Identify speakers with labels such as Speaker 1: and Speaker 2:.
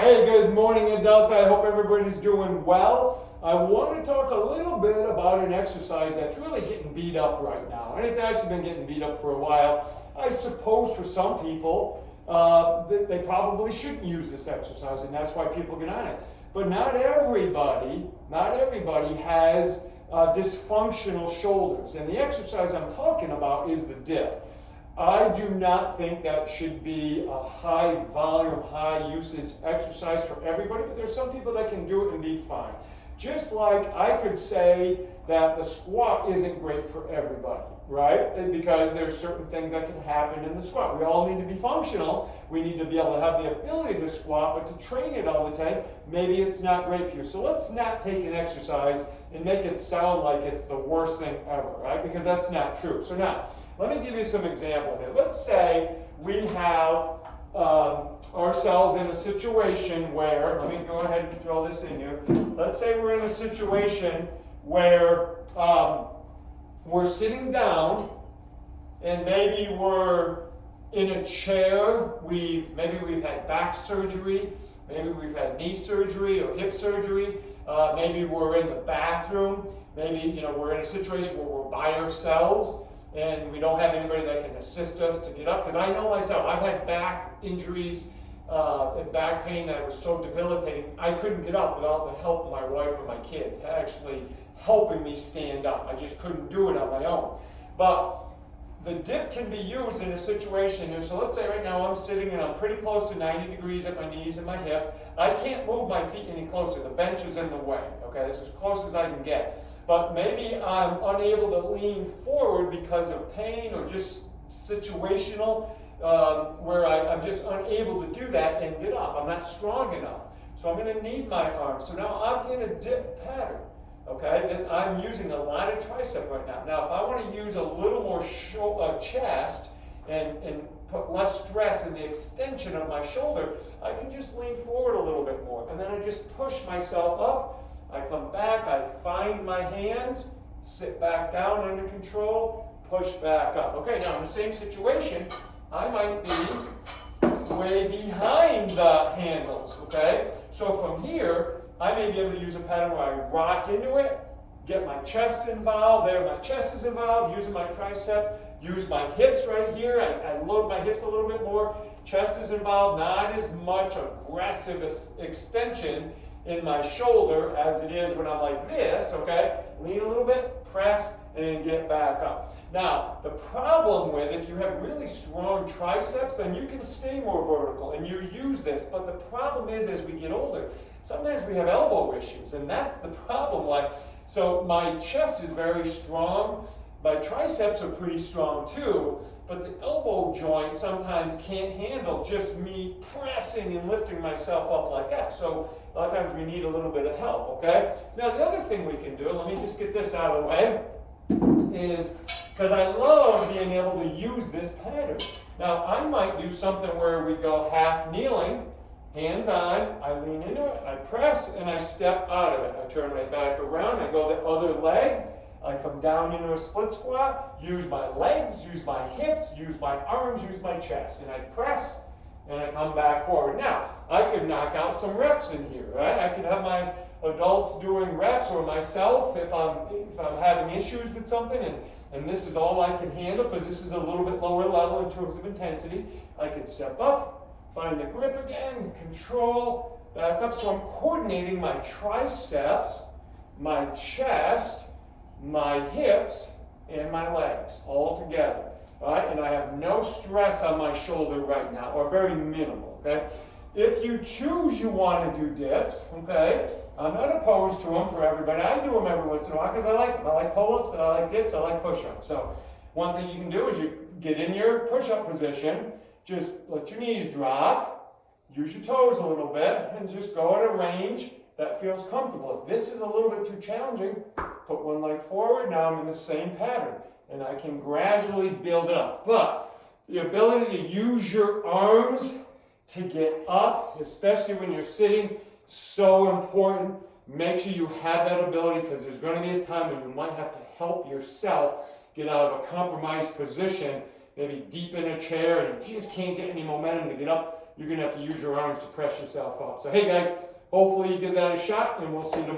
Speaker 1: Hey, good morning, adults. I hope everybody's doing well. I want to talk a little bit about an exercise that's really getting beat up right now. And it's actually been getting beat up for a while. I suppose for some people, they probably shouldn't use this exercise, and that's why people get on it. But not everybody has dysfunctional shoulders. And the exercise I'm talking about is the dip. I do not think that should be a high volume, high usage exercise for everybody, but there's some people that can do it and be fine. Just like I could say that the squat isn't great for everybody, right? Because there's certain things that can happen in the squat. We all need to be functional. We need to be able to have the ability to squat, but to train it all the time, maybe it's not great for you. So let's not take an exercise and make it sound like it's the worst thing ever, right? Because that's not true. So now, let me give you some example here. Let's say we have ourselves in a situation where, let me go ahead and throw this in here. Let's say we're in a situation where we're sitting down and maybe we're in a chair. Maybe we've had back surgery, maybe we've had knee surgery or hip surgery. Maybe we're in the bathroom. Maybe we're in a situation where we're by ourselves and we don't have anybody that can assist us to get up. Because I know myself, I've had back injuries and back pain that was so debilitating, I couldn't get up without the help of my wife or my kids actually helping me stand up. I just couldn't do it on my own. But the dip can be used in a situation. So let's say right now I'm sitting and I'm pretty close to 90 degrees at my knees and my hips. I can't move my feet any closer. The bench is in the way. Okay, this is as close as I can get. But maybe I'm unable to lean forward because of pain or just situational, where I'm just unable to do that and get up. I'm not strong enough. So I'm going to need my arms. So now I'm in a dip pattern. Okay, I'm using a lot of tricep right now. Now, if I want to use a little more chest and put less stress in the extension of my shoulder, I can just lean forward a little bit more. And then I just push myself up. I come back, I find my hands, sit back down under control, push back up. Okay, now in the same situation, I might be way behind the handles, okay? So from here, I may be able to use a pattern where I rock into it, get my chest involved. There, my chest is involved, using my tricep, use my hips right here. I load my hips a little bit more. Chest is involved, not as much aggressive extension in my shoulder as it is when I'm like this, okay? Lean a little bit, press, and get back up. Now, the problem with, if you have really strong triceps, then you can stay more vertical and you use this. But the problem is, as we get older, sometimes we have elbow issues, and that's the problem. So my chest is very strong, my triceps are pretty strong too, but the elbow joint sometimes can't handle just me pressing and lifting myself up like that. So a lot of times we need a little bit of help, okay? Now the other thing we can do, let me just get this out of the way, is, because I love being able to use this pattern. Now I might do something where we go half kneeling, hands on, I lean into it, I press, and I step out of it. I turn right back around, I go the other leg, I come down into a split squat, use my legs, use my hips, use my arms, use my chest, and I press, and I come back forward. Now, I could knock out some reps in here, right? I could have my adults doing reps, or myself if I'm having issues with something, and this is all I can handle, because this is a little bit lower level in terms of intensity. I can step up, find the grip again, control, back up. So I'm coordinating my triceps, my chest, my hips, and my legs all together. All right? And I have no stress on my shoulder right now, or very minimal. Okay? If you choose you want to do dips, okay, I'm not opposed to them for everybody. I do them every once in a while because I like them. I like pull-ups, I like dips, I like push-ups. So one thing you can do is you get in your push-up position, just let your knees drop, use your toes a little bit, and just go at a range that feels comfortable. If this is a little bit too challenging, put one leg forward. Now I'm in the same pattern, and I can gradually build it up. But the ability to use your arms to get up, especially when you're sitting, so important. Make sure you have that ability, because there's going to be a time when you might have to help yourself get out of a compromised position, maybe deep in a chair, and you just can't get any momentum to get up. you're going to have to use your arms to press yourself up. So hey guys, hopefully you give that a shot, and we'll see you tomorrow.